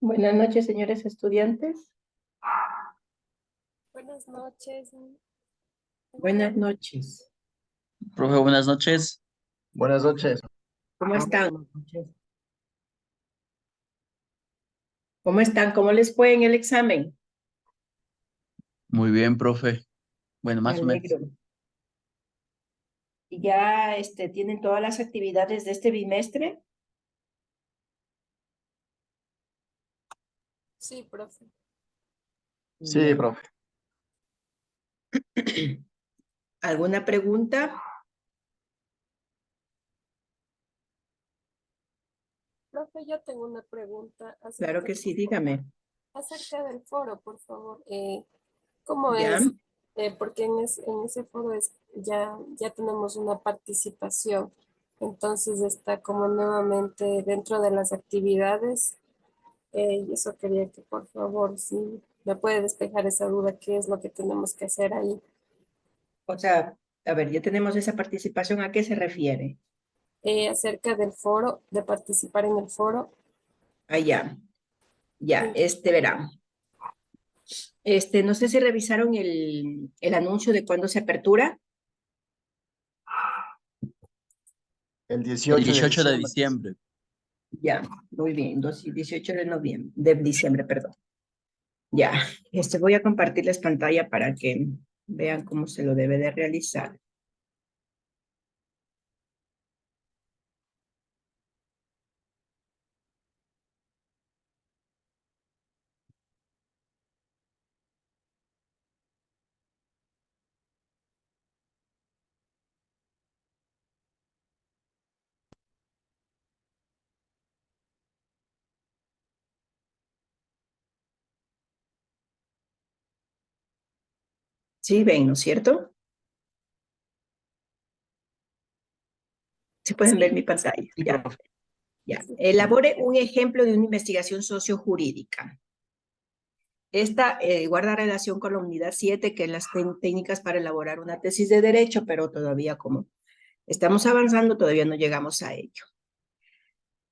Buenas noches, señores estudiantes. Buenas noches. Buenas noches. Profe, buenas noches. Buenas noches. ¿Cómo están? ¿Cómo están? ¿Cómo les fue en el examen? Muy bien, profe. Bueno, Me más o menos. alegro. ¿Y ya tienen todas las actividades de este bimestre? Sí, profe. Sí, profe. ¿Alguna pregunta? Profe, yo tengo una pregunta Claro que sí, dígame. acerca del foro, por favor. ¿Cómo ¿Ya? es? Porque en ese foro ya tenemos una participación. Entonces está como nuevamente dentro de las actividades. Y eso quería que, por favor, si me puede despejar esa duda, ¿qué es lo que tenemos que hacer ahí? O sea, a ver, ya tenemos esa participación. ¿A qué se refiere? Acerca del foro, de participar en el foro. Allá. Ya, Sí. verán. No sé si revisaron el anuncio de cuándo se apertura. El El 18 de 18 de diciembre. diciembre. Ya, muy bien. 18 de noviembre, de diciembre, perdón. Ya, voy a compartirles pantalla para que vean cómo se lo debe de realizar. Sí, ven, ¿no es cierto? ¿Se pueden ver mi pantalla? Sí, Ya, profe. ya. Elabore un ejemplo de una investigación sociojurídica. Esta guarda relación con la unidad 7, que es las técnicas para elaborar una tesis de derecho, pero todavía como estamos avanzando, todavía no llegamos a ello.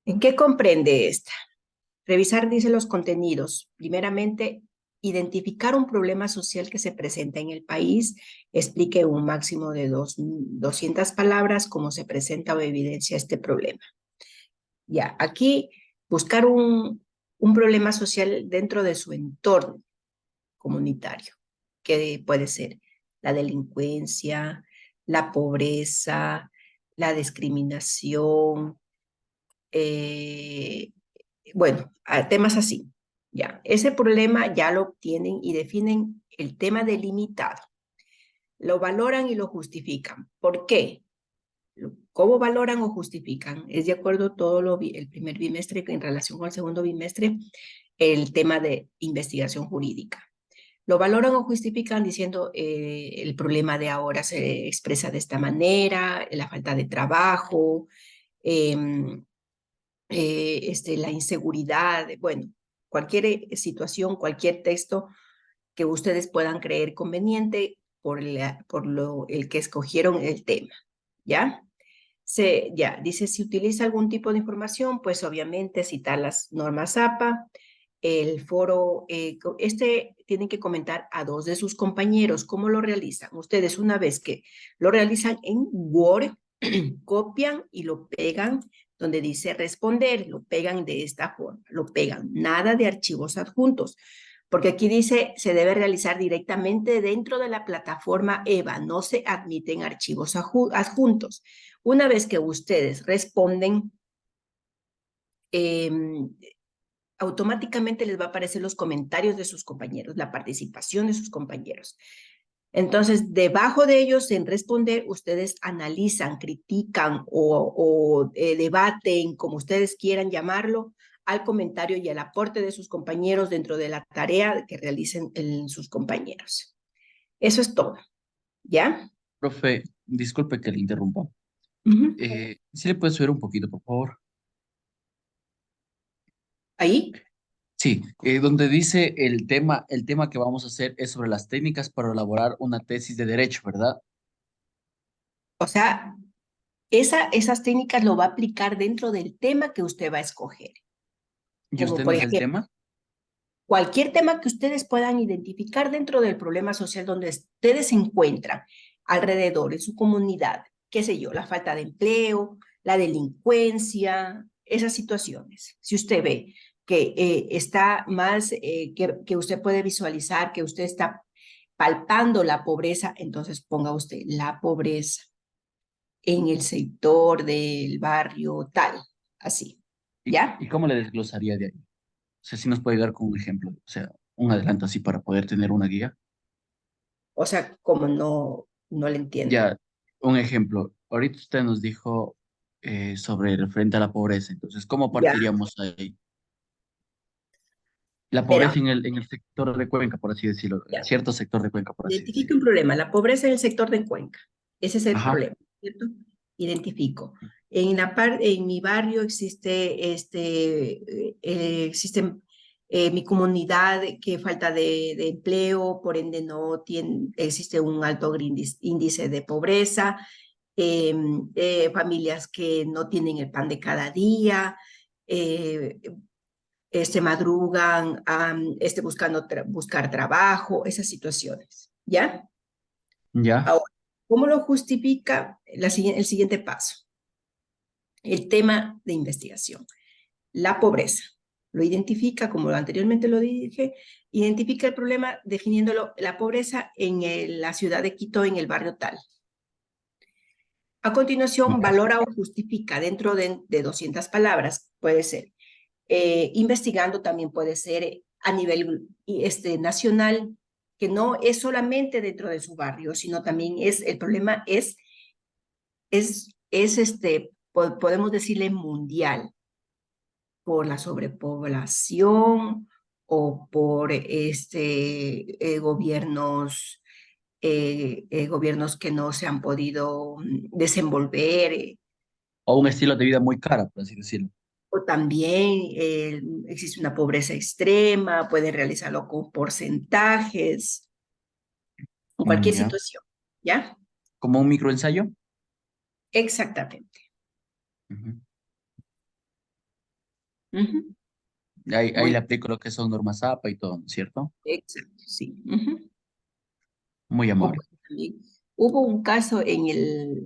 ¿En qué comprende esta? Revisar, dice, los contenidos. Primeramente, identificar un problema social que se presenta en el país, explique un máximo de 200 palabras cómo se presenta o evidencia este problema. Ya, aquí buscar un problema social dentro de su entorno comunitario, que puede ser la delincuencia, la pobreza, la discriminación, bueno, a temas así. Ya, ese problema ya lo obtienen y definen el tema delimitado. Lo valoran y lo justifican. ¿Por qué? ¿Cómo valoran o justifican? Es de acuerdo todo el primer bimestre en relación con el segundo bimestre, el tema de investigación jurídica. Lo valoran o justifican diciendo el problema de ahora se expresa de esta manera, la falta de trabajo, la inseguridad, bueno, cualquier situación, cualquier texto que ustedes puedan creer conveniente el que escogieron el tema, ¿ya? Ya, dice, si utiliza algún tipo de información, pues obviamente citar las normas APA, el foro, tienen que comentar a 2 de sus compañeros cómo lo realizan. Ustedes una vez que lo realizan en Word, copian y lo pegan donde dice responder, lo pegan de esta forma, lo pegan, nada de archivos adjuntos, porque aquí dice se debe realizar directamente dentro de la plataforma EVA, no se admiten archivos adjuntos. Una vez que ustedes responden, automáticamente les va a aparecer los comentarios de sus compañeros, la participación de sus compañeros. Entonces, debajo de ellos, en responder, ustedes analizan, critican o debaten, como ustedes quieran llamarlo, al comentario y al aporte de sus compañeros dentro de la tarea que realicen sus compañeros. Eso es todo, ¿ya? Profe, disculpe que le interrumpa. ¿Sí le puede subir un poquito, por favor? Ahí, Sí, donde dice el tema que vamos a hacer es sobre las técnicas para elaborar una tesis de derecho, ¿verdad? o sea, esas técnicas lo va a aplicar dentro del tema que usted va a escoger. ¿Y Como usted por nos da el ejemplo, tema? cualquier tema que ustedes puedan identificar dentro del problema social donde ustedes se encuentran alrededor, en su comunidad, qué sé yo, la falta de empleo, la delincuencia, esas situaciones. Si usted ve que está más, que usted puede visualizar, que usted está palpando la pobreza, entonces ponga usted la pobreza en el sector del barrio tal, así, ¿ya? ¿Y cómo le desglosaría de ahí? O sea, si nos puede dar con un ejemplo, o sea, un adelanto así para poder tener una guía. O sea, como no le entiendo. Ya, un ejemplo. Ahorita usted nos dijo sobre referente a la pobreza, entonces, ¿cómo Ya, partiríamos ahí? La verá, pobreza en el sector de Cuenca, por así decirlo, en ya. cierto sector de Cuenca, por así Identifique decirlo. un problema, la pobreza en el sector de Cuenca. Ese es el Ajá, problema, ¿cierto? Identifico. En mi barrio existe, existen mi comunidad que falta de empleo, por ende no tiene, existe un alto índice de pobreza, familias que no tienen el pan de cada día, eh, madrugan, buscando buscar trabajo, esas situaciones, ¿ya? ya, Ahora, ¿cómo lo justifica el siguiente paso? El tema de investigación, la pobreza. Lo identifica, como anteriormente lo dije, identifica el problema definiéndolo, la pobreza en la ciudad de Quito, en el barrio tal. A continuación, ya. valora o justifica dentro de 200 palabras, puede ser. Investigando también puede ser a nivel nacional, que no es solamente dentro de su barrio, sino también el problema podemos decirle mundial, por la sobrepoblación o por gobiernos que no se han podido desenvolver, O un estilo de vida muy cara, por así decirlo. o también existe una pobreza extrema, pueden realizarlo con porcentajes, en cualquier Ya. situación, ¿ya? Como un microensayo. Exactamente. Ujú. Ujú. Ahí le Muy aplico lo que son normas APA y todo, ¿no es cierto? exacto, sí. Ujú. Muy O amable. bueno, también hubo un caso en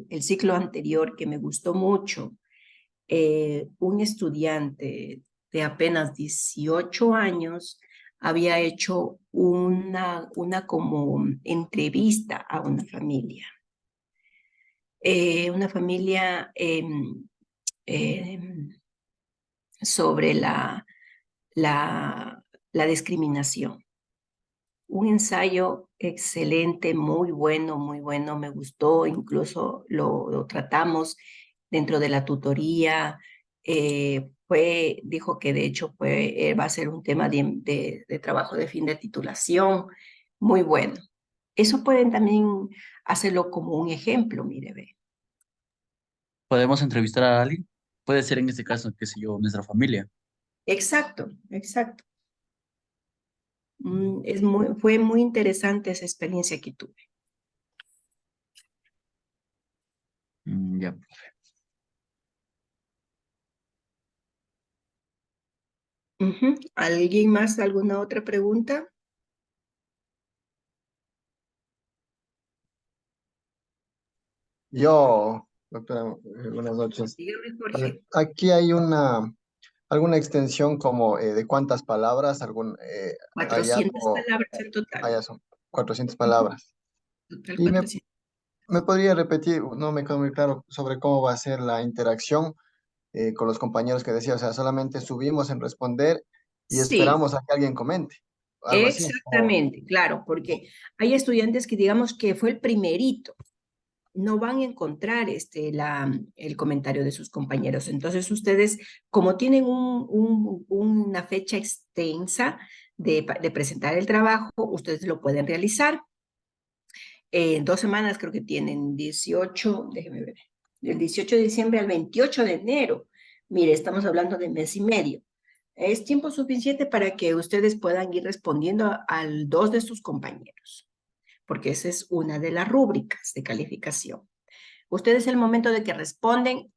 el ciclo anterior que me gustó mucho. Un estudiante de apenas 18 años había hecho una como entrevista a una familia em, sobre la, la discriminación. Un ensayo excelente, muy bueno, me gustó, incluso lo tratamos dentro de la tutoría. Dijo que de hecho va a ser un tema de trabajo de fin de titulación, muy bueno. Eso pueden también hacerlo como un ejemplo, mire, ve. ¿Podemos entrevistar a alguien? Puede ser en este caso, qué sé yo, nuestra familia. Exacto, exacto. Fue muy interesante esa experiencia que tuve. Ya. Ujú. ¿Alguien más? ¿Alguna otra pregunta? Yo, doctora, buenas noches. Dígame, Jorge. Aquí hay alguna extensión como de cuántas palabras, allá, 400 palabras en total. allá son 400 Ujú. palabras. Total Y 400. me podría repetir, no me quedó muy claro sobre cómo va a ser la interacción con los compañeros que decía, o sea, solamente subimos en responder y Sí, esperamos a que alguien comente, algo así. exactamente, claro, porque hay estudiantes que digamos que fue el primerito, no van a encontrar el comentario de sus compañeros. Entonces ustedes, como tienen una fecha extensa de presentar el trabajo, ustedes lo pueden realizar. En 2 semanas creo que tienen 18, déjeme ver, del 18 de diciembre al 28 de enero. Mire, estamos hablando de mes y medio. Es tiempo suficiente para que ustedes puedan ir respondiendo al dos de sus compañeros, porque esa es una de las rúbricas de calificación. Ustedes, el momento de que responden,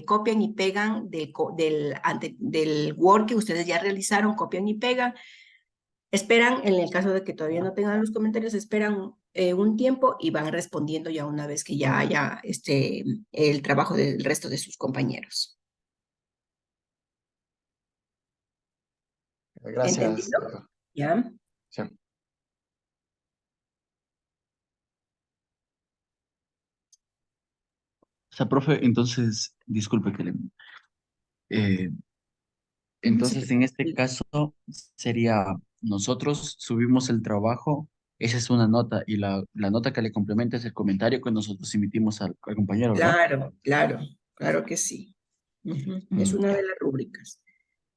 copian y pegan del Word que ustedes ya realizaron, copian y pegan, Esperan, en el caso de que todavía no tengan los comentarios, esperan un tiempo y van respondiendo ya una vez que ya haya el trabajo del resto de sus compañeros. Gracias, ¿Entendido? doctor. ¿Ya? Sí. O sea, profe, entonces, disculpe que le... eh, No se entonces, en este preocupe. caso, sería nosotros subimos el trabajo, esa es una nota, y la nota que le complementa es el comentario que nosotros emitimos al compañero, ¿verdad? Claro, claro, claro que sí. Ujú, es una de Ya. las rúbricas.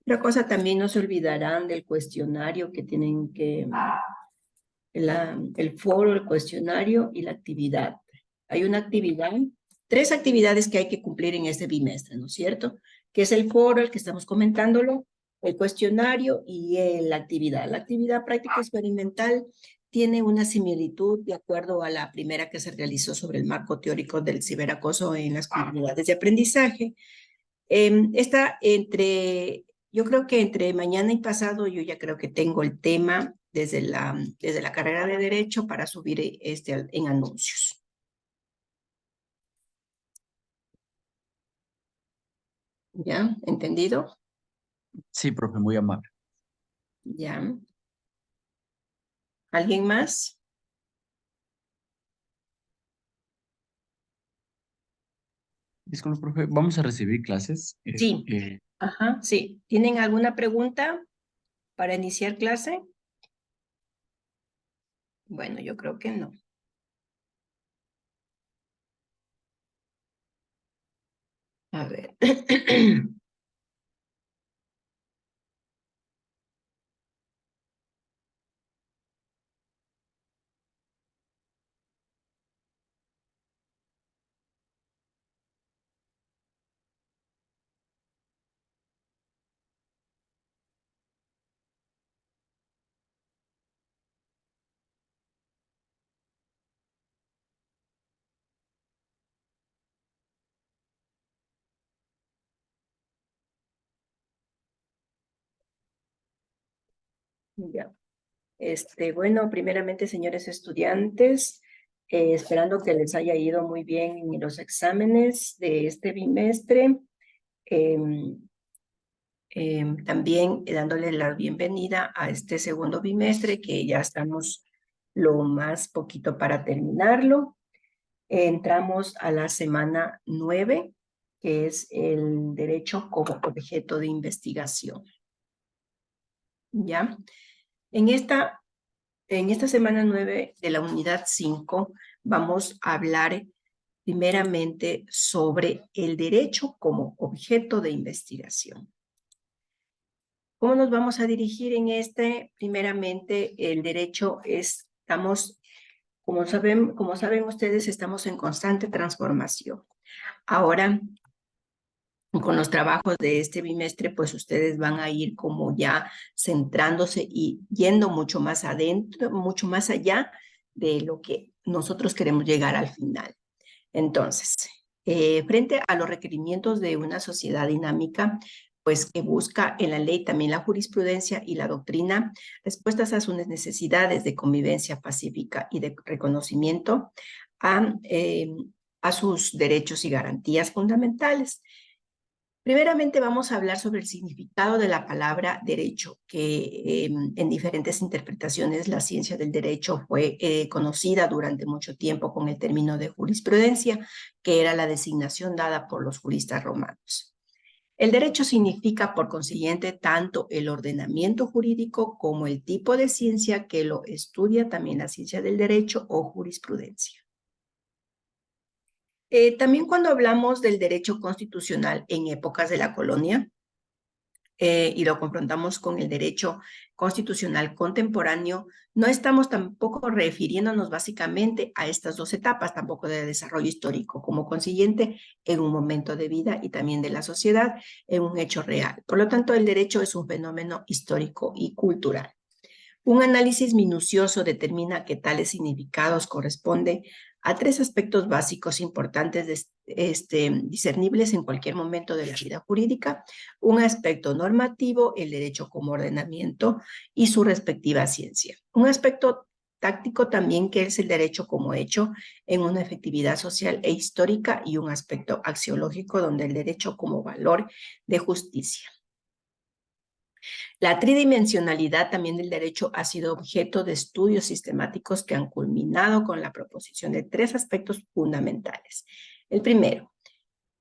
Otra cosa, también no se olvidarán del cuestionario que tienen que, el foro, el cuestionario y la actividad. Hay una actividad, tres actividades que hay que cumplir en este bimestre, ¿no es cierto? Que es el foro, el que estamos comentándolo, el cuestionario y la actividad. La actividad práctica experimental tiene una similitud de acuerdo a la primera que se realizó sobre el marco teórico del ciberacoso en las comunidades de aprendizaje. Está yo creo que entre mañana y pasado yo ya creo que tengo el tema desde la carrera de Derecho para subir en anuncios. ¿Ya? ¿Entendido? Sí, profe, muy amable. ¿Ya? ¿Alguien más? Disculpe, profe, vamos a recibir clases. Sí. Ajá, sí. ¿Tienen alguna pregunta para iniciar clase? Bueno, yo creo que no. A ver. Ya. Bueno, primeramente, señores estudiantes, esperando que les haya ido muy bien en los exámenes de este bimestre. em, También dándole la bienvenida a este segundo bimestre, que ya estamos lo más poquito para terminarlo. Entramos a la semana 9, que es el derecho como objeto de investigación. ¿Ya? En esta semana 9 de la unidad 5 vamos a hablar primeramente sobre el derecho como objeto de investigación. ¿Cómo nos vamos a dirigir en este? Primeramente, el derecho como saben ustedes, estamos en constante transformación. Ahora, con los trabajos de este bimestre, pues ustedes van a ir como ya centrándose y yendo mucho más adentro, mucho más allá de lo que nosotros queremos llegar al final. Entonces, frente a los requerimientos de una sociedad dinámica, pues que busca en la ley también la jurisprudencia y la doctrina respuestas a sus necesidades de convivencia pacífica y de reconocimiento a, eh, a sus derechos y garantías fundamentales. Primeramente vamos a hablar sobre el significado de la palabra derecho, que en diferentes interpretaciones la ciencia del derecho fue conocida durante mucho tiempo con el término de jurisprudencia, que era la designación dada por los juristas romanos. El derecho significa, por consiguiente, tanto el ordenamiento jurídico como el tipo de ciencia que lo estudia, también la ciencia del derecho o jurisprudencia. También cuando hablamos del derecho constitucional en épocas de la colonia, y lo confrontamos con el derecho constitucional contemporáneo, no estamos tampoco refiriéndonos básicamente a estas dos etapas, tampoco de desarrollo histórico, como consiguiente en un momento de vida y también de la sociedad, en un hecho real. Por lo tanto, el derecho es un fenómeno histórico y cultural. Un análisis minucioso determina que tales significados corresponden a tres aspectos básicos importantes discernibles en cualquier momento de la vida jurídica: un aspecto normativo, el derecho como ordenamiento y su respectiva ciencia; un aspecto táctico también, que es el derecho como hecho en una efectividad social e histórica; y un aspecto axiológico, donde el derecho como valor de justicia. La tridimensionalidad también del derecho ha sido objeto de estudios sistemáticos que han culminado con la proposición de tres aspectos fundamentales. El primero: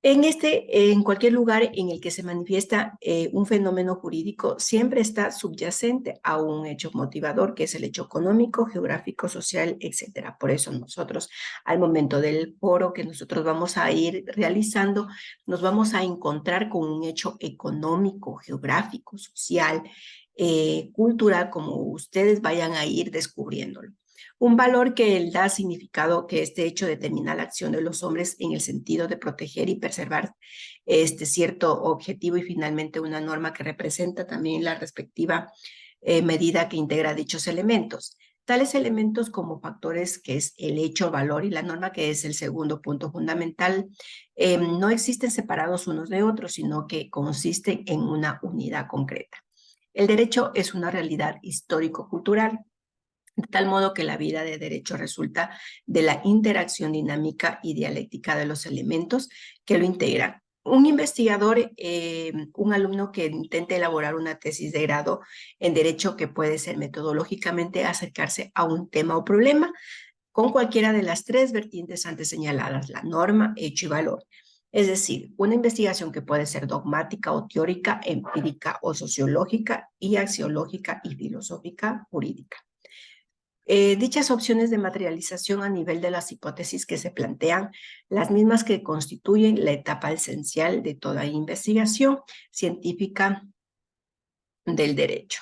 en cualquier lugar en el que se manifiesta un fenómeno jurídico, siempre está subyacente a un hecho motivador, que es el hecho económico, geográfico, social, etc. Por eso nosotros, al momento del foro que nosotros vamos a ir realizando, nos vamos a encontrar con un hecho económico, geográfico, social, cultural, como ustedes vayan a ir descubriéndolo. Un valor que da significado que este hecho determina la acción de los hombres en el sentido de proteger y preservar cierto objetivo, y finalmente una norma que representa también la respectiva medida que integra dichos elementos. Tales elementos como factores, que es el hecho, valor, y la norma, que es el segundo punto fundamental, no existen separados unos de otros, sino que consisten en una unidad concreta. El derecho es una realidad histórico-cultural, de tal modo que la vida de derecho resulta de la interacción dinámica y dialéctica de los elementos que lo integran. Un investigador, un alumno que intente elaborar una tesis de grado en derecho, que puede ser metodológicamente acercarse a un tema o problema con cualquiera de las tres vertientes antes señaladas: la norma, hecho y valor. Es decir, una investigación que puede ser dogmática o teórica, empírica o sociológica, y axiológica y filosófica jurídica. Dichas opciones de materialización a nivel de las hipótesis que se plantean, las mismas que constituyen la etapa esencial de toda investigación científica del derecho.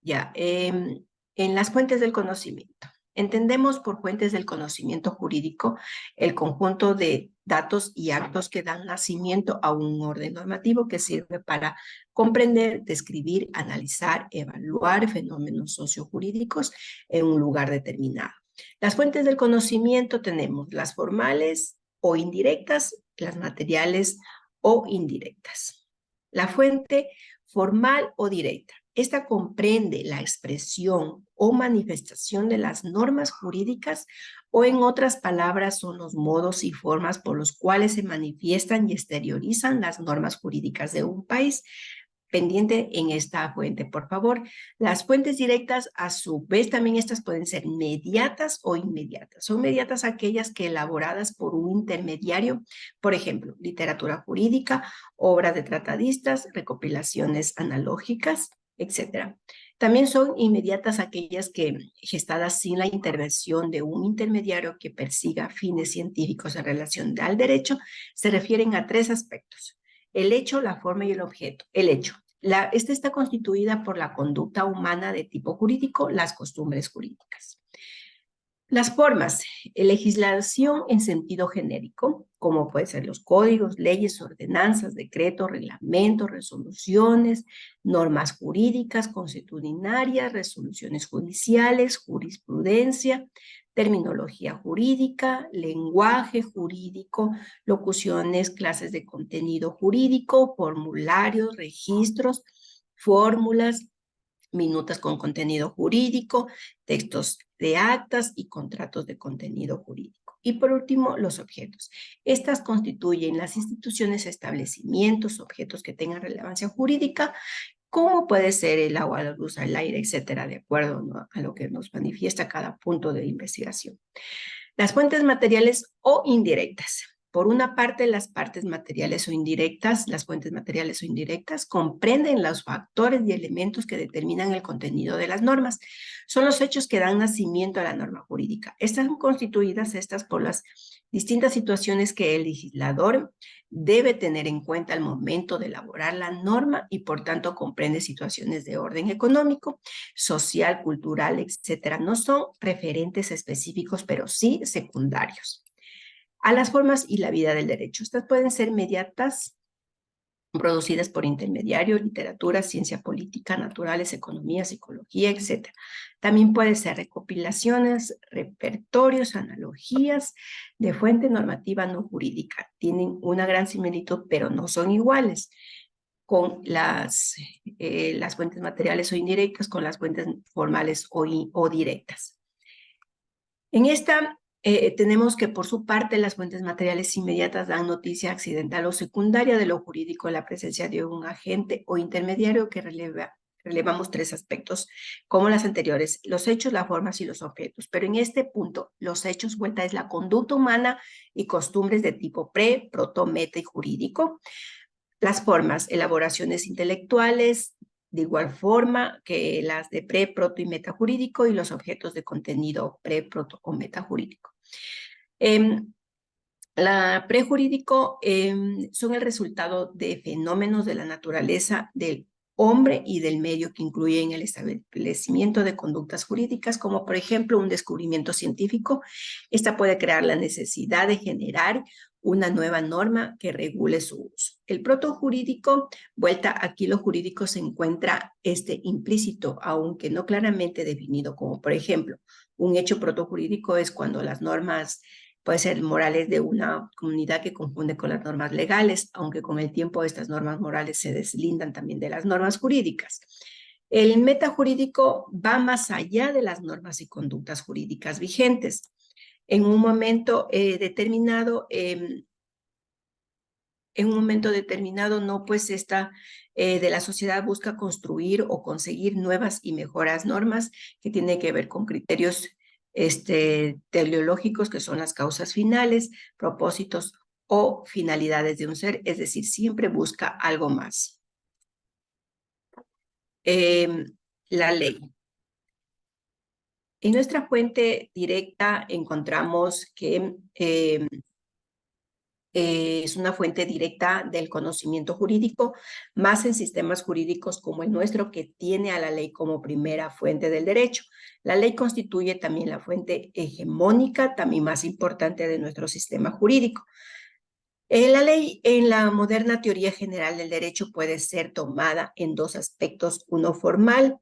Ya, en las fuentes del conocimiento. Entendemos por fuentes del conocimiento jurídico el conjunto de datos y actos que dan nacimiento a un orden normativo que sirve para comprender, describir, analizar, evaluar fenómenos sociojurídicos en un lugar determinado. Las fuentes del conocimiento tenemos las formales o indirectas, las materiales o indirectas. La fuente formal o directa: esta comprende la expresión o manifestación de las normas jurídicas, o en otras palabras, son los modos y formas por los cuales se manifiestan y exteriorizan las normas jurídicas de un país. Pendiente en esta fuente, por favor. Las fuentes directas, a su vez, también estas pueden ser mediatas o inmediatas. Son mediatas aquellas que, elaboradas por un intermediario, por ejemplo, literatura jurídica, obras de tratadistas, recopilaciones analógicas, etc. También son inmediatas aquellas que, gestadas sin la intervención de un intermediario que persiga fines científicos en relación al derecho, se refieren a tres aspectos: el hecho, la forma y el objeto. El hecho: esta está constituida por la conducta humana de tipo jurídico, las costumbres jurídicas. Las formas: legislación en sentido genérico, como pueden ser los códigos, leyes, ordenanzas, decretos, reglamentos, resoluciones, normas jurídicas, consuetudinarias, resoluciones judiciales, jurisprudencia, terminología jurídica, lenguaje jurídico, locuciones, clases de contenido jurídico, formularios, registros, fórmulas, minutas con contenido jurídico, textos de actas y contratos de contenido jurídico. Y por último, los objetos. Estas constituyen las instituciones, establecimientos, objetos que tengan relevancia jurídica, como puede ser el agua, la luz, el aire, etcétera, de acuerdo, ¿no?, a lo que nos manifiesta cada punto de investigación. Las fuentes materiales o indirectas. Por una parte, las fuentes materiales o indirectas comprenden los factores y elementos que determinan el contenido de las normas. Son los hechos que dan nacimiento a la norma jurídica. Están constituidas por las distintas situaciones que el legislador debe tener en cuenta al momento de elaborar la norma, y por tanto comprende situaciones de orden económico, social, cultural, etcétera. No son referentes específicos, pero sí secundarios. A las formas y la vida del derecho. Estas pueden ser mediatas producidas por intermediarios, literatura, ciencia política, naturales, economía, psicología, etc. También puede ser recopilaciones, repertorios, analogías de fuente normativa no jurídica. Tienen una gran similitud, pero no son iguales con las fuentes materiales o indirectas, con las fuentes formales o directas. En esta tenemos que por su parte las fuentes materiales inmediatas dan noticia accidental o secundaria de lo jurídico en la presencia de un agente o intermediario que relevamos tres aspectos, como las anteriores, los hechos, las formas y los objetos. Pero en este punto, los hechos, vuelta, es la conducta humana y costumbres de tipo pre, proto, meta y jurídico. Las formas, elaboraciones intelectuales, de igual forma que las de pre, proto y meta jurídico, y los objetos de contenido pre, proto o meta jurídico. La prejurídico son el resultado de fenómenos de la naturaleza del hombre y del medio que incluyen el establecimiento de conductas jurídicas, como por ejemplo un descubrimiento científico. Esta puede crear la necesidad de generar una nueva norma que regule su uso. El protojurídico, vuelta, aquí lo jurídico se encuentra implícito, aunque no claramente definido, como por ejemplo, un hecho protojurídico es cuando las normas pueden ser morales de una comunidad que confunde con las normas legales, aunque con el tiempo estas normas morales se deslindan también de las normas jurídicas. El metajurídico va más allá de las normas y conductas jurídicas vigentes. En un momento determinado, no, pues esta de la sociedad busca construir o conseguir nuevas y mejoras normas que tienen que ver con criterios teleológicos, que son las causas finales, propósitos o finalidades de un ser, es decir, siempre busca algo más. La ley. En nuestra fuente directa encontramos que es una fuente directa del conocimiento jurídico, más en sistemas jurídicos como el nuestro, que tiene a la ley como primera fuente del derecho. La ley constituye también la fuente hegemónica, también más importante de nuestro sistema jurídico. La ley en la moderna teoría general del derecho puede ser tomada en dos aspectos: uno formal,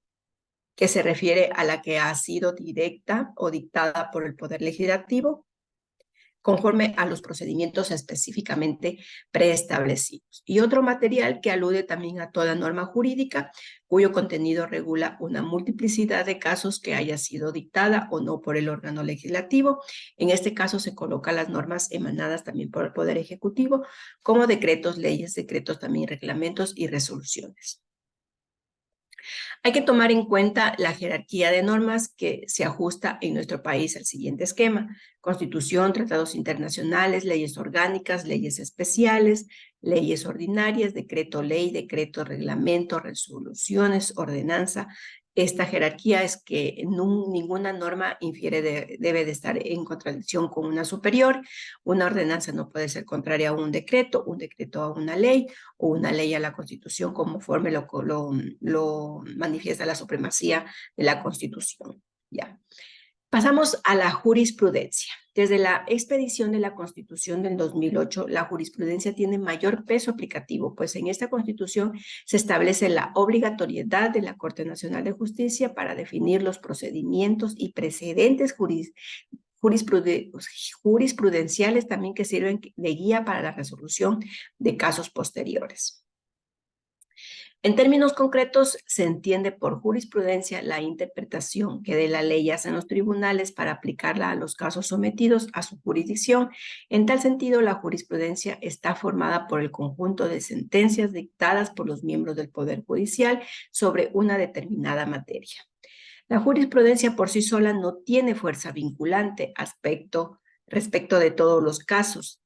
que se refiere a la que ha sido directa o dictada por el Poder Legislativo, conforme a los procedimientos específicamente preestablecidos. Y otro material que alude también a toda norma jurídica, cuyo contenido regula una multiplicidad de casos que haya sido dictada o no por el órgano legislativo. En este caso se colocan las normas emanadas también por el Poder Ejecutivo, como decretos, leyes, decretos, también reglamentos y resoluciones. Hay que tomar en cuenta la jerarquía de normas que se ajusta en nuestro país al siguiente esquema: Constitución, tratados internacionales, leyes orgánicas, leyes especiales, leyes ordinarias, decreto ley, decreto reglamento, resoluciones, ordenanza. Esta jerarquía es que ninguna norma debe de estar en contradicción con una superior. Una ordenanza no puede ser contraria a un decreto a una ley, o una ley a la Constitución, conforme lo manifiesta la supremacía de la Constitución. Ya. Pasamos a la jurisprudencia. Desde la expedición de la Constitución del 2008, la jurisprudencia tiene mayor peso aplicativo, pues en esta Constitución se establece la obligatoriedad de la Corte Nacional de Justicia para definir los procedimientos y precedentes jurisprudenciales también que sirven de guía para la resolución de casos posteriores. En términos concretos, se entiende por jurisprudencia la interpretación que de la ley hacen los tribunales para aplicarla a los casos sometidos a su jurisdicción. En tal sentido, la jurisprudencia está formada por el conjunto de sentencias dictadas por los miembros del Poder Judicial sobre una determinada materia. La jurisprudencia por sí sola no tiene fuerza vinculante respecto de todos los casos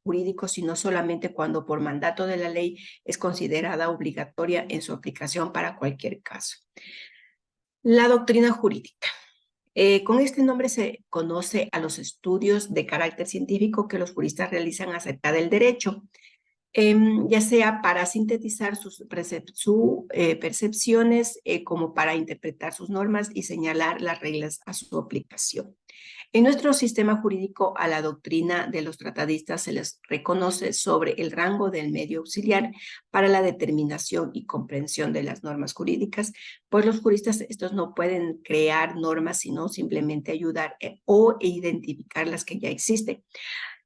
jurídicos, sino solamente cuando por mandato de la ley es considerada obligatoria en su aplicación para cualquier caso. La doctrina jurídica. Con este nombre se conoce a los estudios de carácter científico que los juristas realizan acerca del derecho, ya sea para sintetizar sus percepciones, como para interpretar sus normas y señalar las reglas a su aplicación. En nuestro sistema jurídico, a la doctrina de los tratadistas se les reconoce sobre el rango del medio auxiliar para la determinación y comprensión de las normas jurídicas, pues los juristas estos no pueden crear normas, sino simplemente ayudar o identificar las que ya existen.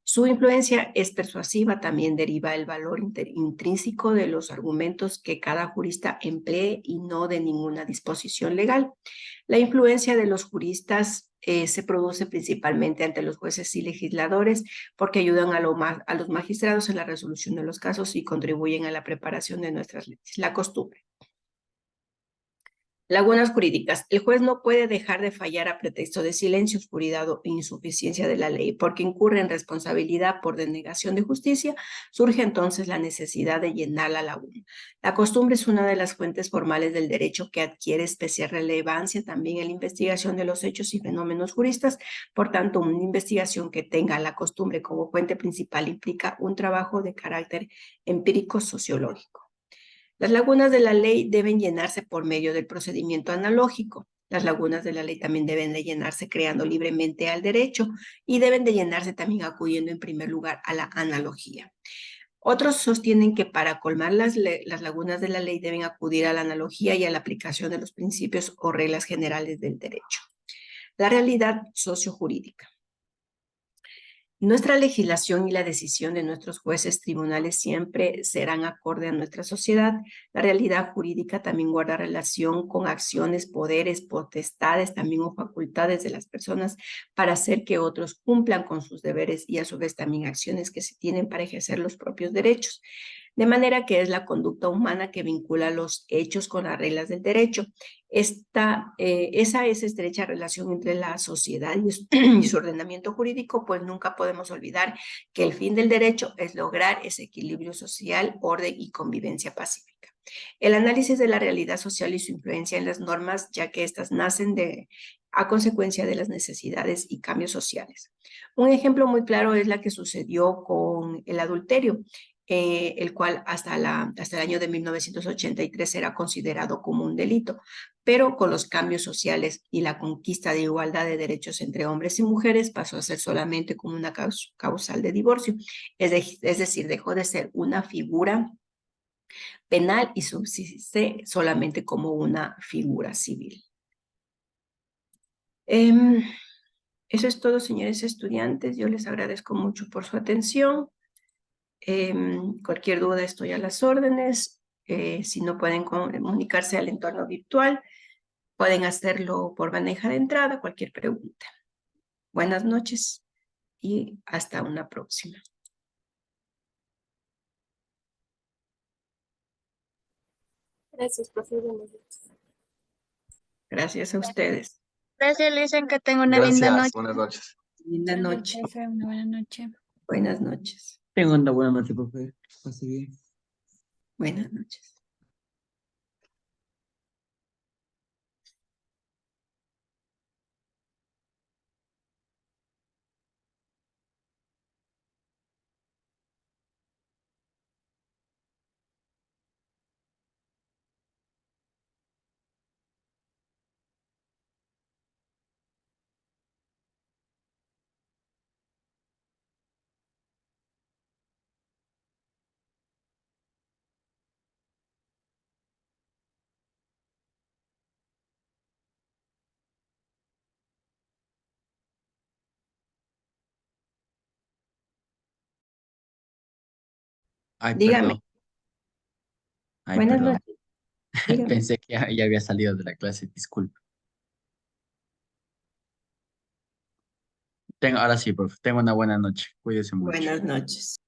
Su influencia es persuasiva, también deriva el valor intrínseco de los argumentos que cada jurista emplee y no de ninguna disposición legal. La influencia de los juristas se produce principalmente ante los jueces y legisladores porque ayudan a los magistrados en la resolución de los casos y contribuyen a la preparación de nuestras leyes. La costumbre. Lagunas jurídicas. El juez no puede dejar de fallar a pretexto de silencio, oscuridad o insuficiencia de la ley, porque incurre en responsabilidad por denegación de justicia. Surge entonces la necesidad de llenar la laguna. La costumbre es una de las fuentes formales del derecho que adquiere especial relevancia también en la investigación de los hechos y fenómenos juristas. Por tanto, una investigación que tenga la costumbre como fuente principal implica un trabajo de carácter empírico sociológico. Las lagunas de la ley deben llenarse por medio del procedimiento analógico. Las lagunas de la ley también deben de llenarse creando libremente al derecho y deben de llenarse también acudiendo en primer lugar a la analogía. Otros sostienen que para colmar las lagunas de la ley deben acudir a la analogía y a la aplicación de los principios o reglas generales del derecho. La realidad sociojurídica. Nuestra legislación y la decisión de nuestros jueces tribunales siempre serán acorde a nuestra sociedad. La realidad jurídica también guarda relación con acciones, poderes, potestades, también o facultades de las personas para hacer que otros cumplan con sus deberes y a su vez también acciones que se tienen para ejercer los propios derechos. De manera que es la conducta humana que vincula los hechos con las reglas del derecho. Esa es estrecha relación entre la sociedad y su ordenamiento jurídico, pues nunca podemos olvidar que el fin del derecho es lograr ese equilibrio social, orden y convivencia pacífica. El análisis de la realidad social y su influencia en las normas, ya que éstas nacen a consecuencia de las necesidades y cambios sociales. Un ejemplo muy claro es la que sucedió con el adulterio. El cual hasta el año de 1983 era considerado como un delito, pero con los cambios sociales y la conquista de igualdad de derechos entre hombres y mujeres pasó a ser solamente como una causal de divorcio, es decir, dejó de ser una figura penal y subsiste solamente como una figura civil. Eso es todo, señores estudiantes. Yo les agradezco mucho por su atención. Cualquier duda estoy a las órdenes. Si no pueden comunicarse al entorno virtual, pueden hacerlo por bandeja de entrada, cualquier pregunta. Buenas noches y hasta una próxima. Gracias, profe. Buenas noches. Gracias a ustedes. Gracias, Lisa, que tenga una linda Gracias, noche. buenas noches. Linda noche. Profe, una buena noche. Buenas noches. Tengo una buena noche, profe. Pase bien. Buenas noches. Ay, Dígame. perdón. Ay, Buenas perdón. noches. Dígame. Pensé que ya había salido de la clase, disculpe. Ahora sí, profe. Tengo una buena noche. Cuídese mucho. Buenas noches.